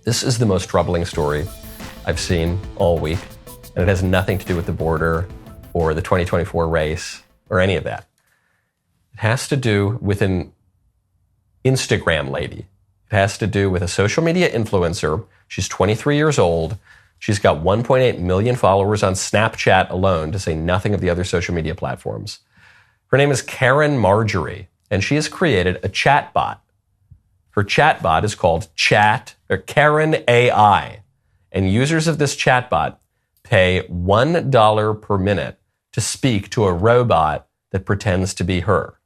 This is the most troubling story I've seen all week, and it has nothing to do with the border or the 2024 race or any of that. It has to do with an Instagram lady. It has to do with a social media influencer. She's 23 years old. She's got 1.8 million followers on Snapchat alone, to say nothing of the other social media platforms. Her name is Caryn Marjorie, and she has created a chatbot. Her chatbot is called Caryn AI, and users of this chatbot pay $1 per minute to speak to a robot that pretends to be her.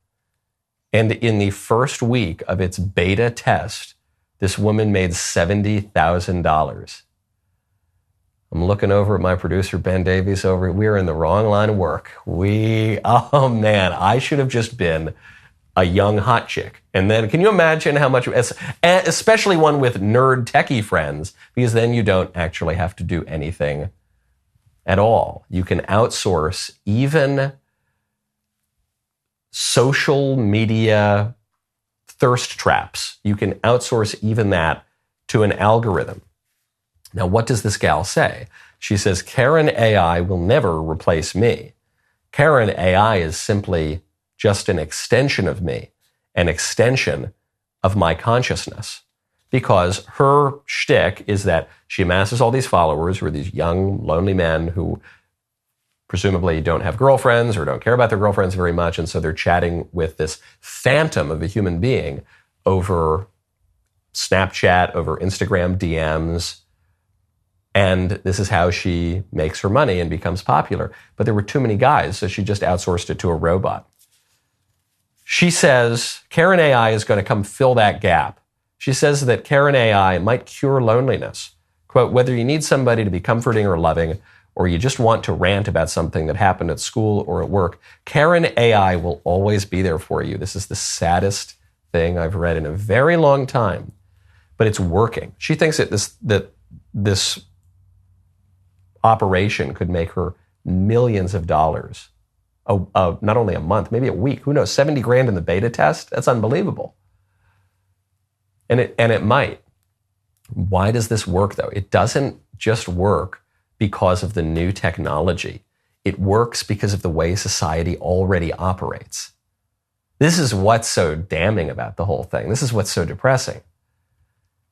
And in the first week of its beta test, this woman made $70,000. I'm looking over at my producer, Ben Davies, we're in the wrong line of work. Oh man, I should have just been a young hot chick. And then can you imagine how much, especially one with nerd techie friends, because then you don't actually have to do anything at all. You can outsource even social media thirst traps. You can outsource even that to an algorithm. Now, what does this gal say? She says, Caryn AI will never replace me. Caryn AI is simply just an extension of me, an extension of my consciousness. Because her shtick is that she amasses all these followers who are these young, lonely men who presumably don't have girlfriends or don't care about their girlfriends very much, and so they're chatting with this phantom of a human being over Snapchat, over Instagram DMs, and this is how she makes her money and becomes popular. But there were too many guys, so she just outsourced it to a robot. She says Caryn AI is going to come fill that gap. She says that Caryn AI might cure loneliness. Quote, whether you need somebody to be comforting or loving, or you just want to rant about something that happened at school or at work, Caryn AI will always be there for you. This is the saddest thing I've read in a very long time, but it's working. She thinks that this operation could make her millions of dollars, not only a month, maybe a week. Who knows? 70 grand in the beta test? That's unbelievable. And it might. Why does this work, though? It doesn't just work because of the new technology. It works because of the way society already operates. This is what's so damning about the whole thing. This is what's so depressing.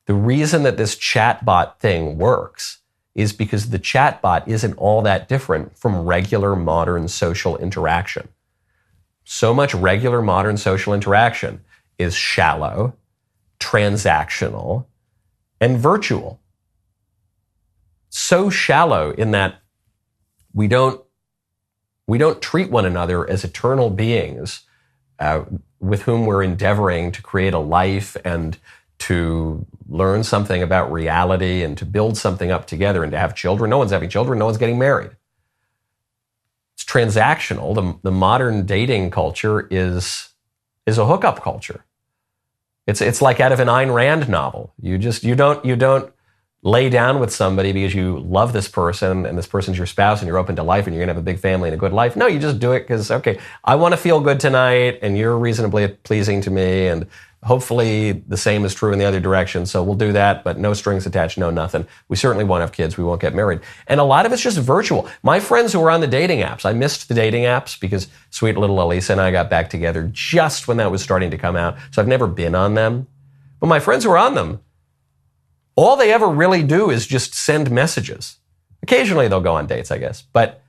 The reason that this chatbot thing works is because the chatbot isn't all that different from regular modern social interaction. So much regular modern social interaction is shallow, transactional, and virtual. So shallow in that we don't treat one another as eternal beings with whom we're endeavoring to create a life and to learn something about reality and to build something up together and to have children. No one's having children. No one's getting married. It's transactional. The modern dating culture is a hookup culture. It's like out of an Ayn Rand novel. You don't lay down with somebody because you love this person and this person's your spouse and you're open to life and you're gonna have a big family and a good life. No, you just do it because, okay, I want to feel good tonight and you're reasonably pleasing to me, and hopefully the same is true in the other direction. So we'll do that, but no strings attached, no nothing. We certainly won't have kids. We won't get married. And a lot of it's just virtual. My friends who were on the dating apps, I missed the dating apps because sweet little Elisa and I got back together just when that was starting to come out. So I've never been on them. But my friends who are on them, all they ever really do is just send messages. Occasionally they'll go on dates, I guess. But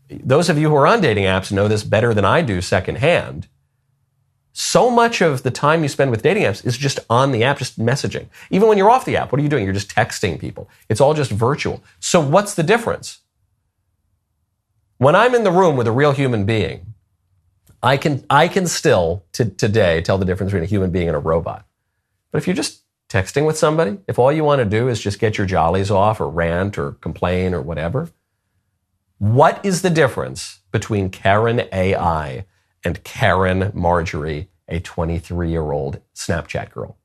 those of you who are on dating apps know this better than I do secondhand. So much of the time you spend with dating apps is just on the app, just messaging. Even when you're off the app, what are you doing? You're just texting people. It's all just virtual. So what's the difference? When I'm in the room with a real human being, I can still today tell the difference between a human being and a robot. But if you're just texting with somebody, if all you want to do is just get your jollies off or rant or complain or whatever, what is the difference between Caryn AI and Caryn Marjorie, a 23-year-old Snapchat girl?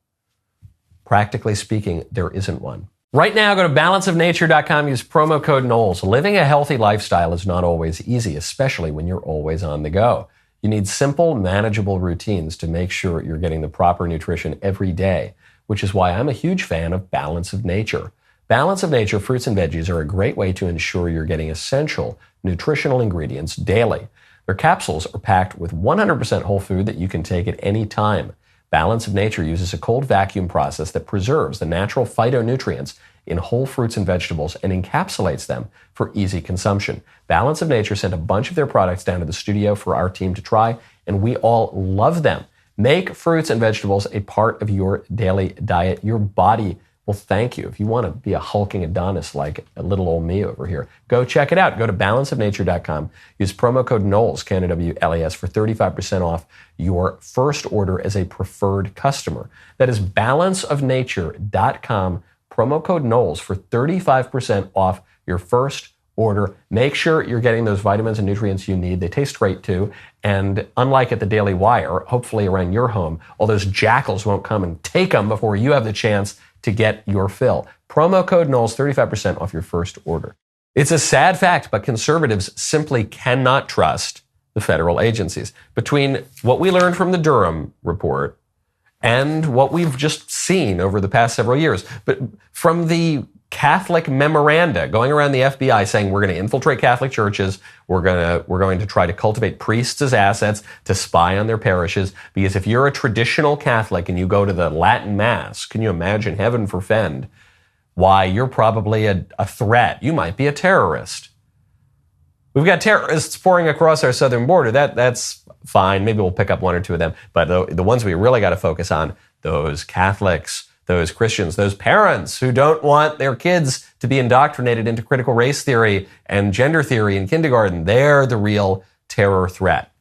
Practically speaking, there isn't one. Right now, go to balanceofnature.com, use promo code Knowles. Living a healthy lifestyle is not always easy, especially when you're always on the go. You need simple, manageable routines to make sure you're getting the proper nutrition every day. which is why I'm a huge fan of Balance of Nature. Balance of Nature fruits and veggies are a great way to ensure you're getting essential nutritional ingredients daily. Their capsules are packed with 100% whole food that you can take at any time. Balance of Nature uses a cold vacuum process that preserves the natural phytonutrients in whole fruits and vegetables and encapsulates them for easy consumption. Balance of Nature sent a bunch of their products down to the studio for our team to try, and we all love them. Make fruits and vegetables a part of your daily diet. Your body will thank you. If you want to be a hulking Adonis like a little old me over here, go check it out. Go to balanceofnature.com. Use promo code Knowles, Knowles, for 35% off your first order as a preferred customer. That is balanceofnature.com, promo code Knowles for 35% off your first order. Make sure you're getting those vitamins and nutrients you need. They taste great too. And unlike at the Daily Wire, hopefully around your home, all those jackals won't come and take them before you have the chance to get your fill. Promo code Knowles, 35% off your first order. It's a sad fact, but conservatives simply cannot trust the federal agencies. Between what we learned from the Durham report and what we've just seen over the past several years, but from the Catholic memoranda going around the FBI saying we're going to infiltrate Catholic churches, we're going to try to cultivate priests as assets to spy on their parishes, because if you're a traditional Catholic and you go to the Latin Mass, can you imagine, heaven forfend, why you're probably a threat. You might be a terrorist. We've got terrorists pouring across our southern border. That's fine. Maybe we'll pick up one or two of them. But the ones we really got to focus on, those Catholics, those Christians, those parents who don't want their kids to be indoctrinated into critical race theory and gender theory in kindergarten, they're the real terror threat.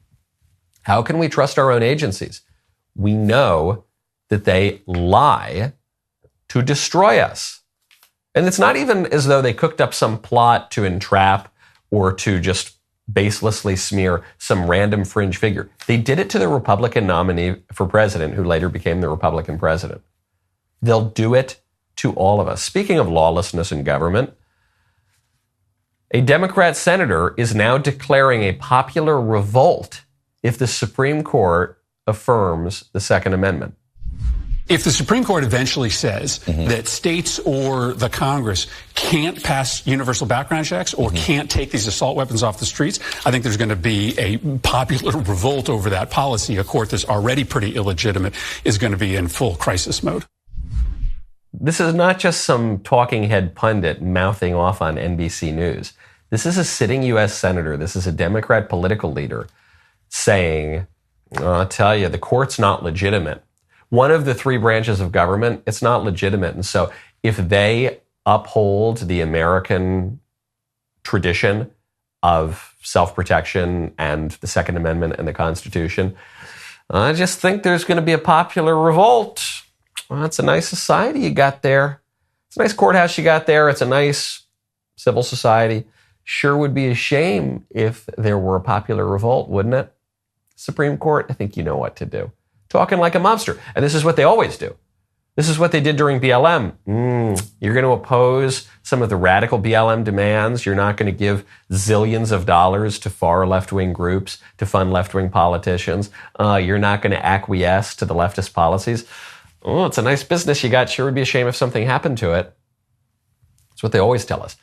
How can we trust our own agencies? We know that they lie to destroy us. And it's not even as though they cooked up some plot to entrap or to just baselessly smear some random fringe figure. They did it to the Republican nominee for president, who later became the Republican president. They'll do it to all of us. Speaking of lawlessness in government, a Democrat senator is now declaring a popular revolt if the Supreme Court affirms the Second Amendment. If the Supreme Court eventually says that states or the Congress can't pass universal background checks or can't take these assault weapons off the streets, I think there's going to be a popular revolt over that policy. A court that's already pretty illegitimate is going to be in full crisis mode. This is not just some talking head pundit mouthing off on NBC News. This is a sitting U.S. senator. This is a Democrat political leader saying, I'll tell you, the court's not legitimate. One of the three branches of government, it's not legitimate. And so if they uphold the American tradition of self-protection and the Second Amendment and the Constitution, I just think there's going to be a popular revolt. Well, it's a nice society you got there. It's a nice courthouse you got there. It's a nice civil society. Sure would be a shame if there were a popular revolt, wouldn't it? Supreme Court, I think you know what to do. Talking like a mobster. And this is what they always do. This is what they did during BLM. You're going to oppose some of the radical BLM demands. You're not going to give zillions of dollars to far left-wing groups to fund left-wing politicians. You're not going to acquiesce to the leftist policies. Oh, it's a nice business you got. Sure would be a shame if something happened to it. That's what they always tell us.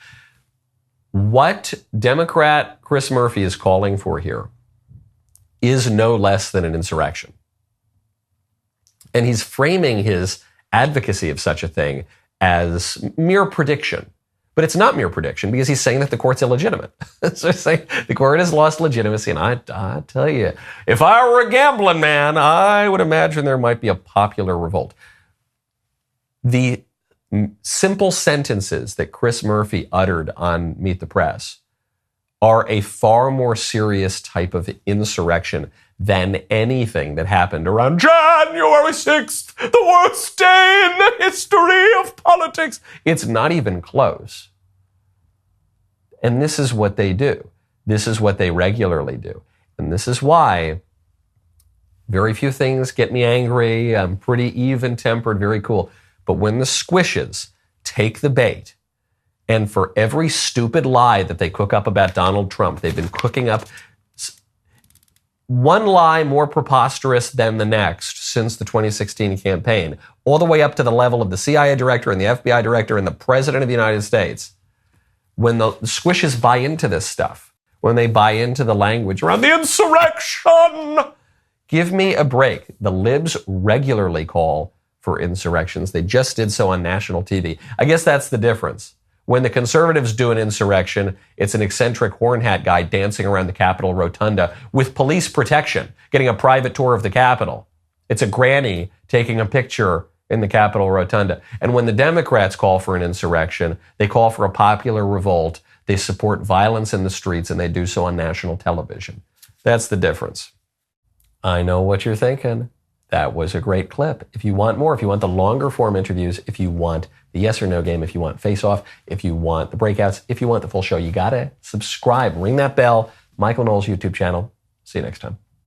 What Democrat Chris Murphy is calling for here is no less than an insurrection. And he's framing his advocacy of such a thing as mere prediction. But it's not mere prediction, because he's saying that the court's illegitimate. So he's saying the court has lost legitimacy. And I tell you, if I were a gambling man, I would imagine there might be a popular revolt. The simple sentences that Chris Murphy uttered on Meet the Press are a far more serious type of insurrection than anything that happened around January 6th, the worst day in the history of politics. It's not even close. And this is what they do. This is what they regularly do. And this is why very few things get me angry. I'm pretty even-tempered, very cool. But when the squishes take the bait, and for every stupid lie that they cook up about Donald Trump, they've been cooking up one lie more preposterous than the next since the 2016 campaign, all the way up to the level of the CIA director and the FBI director and the president of the United States. When the squishes buy into this stuff, when they buy into the language around the insurrection, give me a break. The libs regularly call for insurrections. They just did so on national TV. I guess that's the difference. When the conservatives do an insurrection, it's an eccentric horn hat guy dancing around the Capitol rotunda with police protection, getting a private tour of the Capitol. It's a granny taking a picture in the Capitol rotunda. And when the Democrats call for an insurrection, they call for a popular revolt. They support violence in the streets, and they do so on national television. That's the difference. I know what you're thinking. That was a great clip. If you want more, if you want the longer form interviews, if you want the yes or no game, if you want face off, if you want the breakouts, if you want the full show, you got to subscribe, ring that bell. Michael Knowles YouTube channel. See you next time.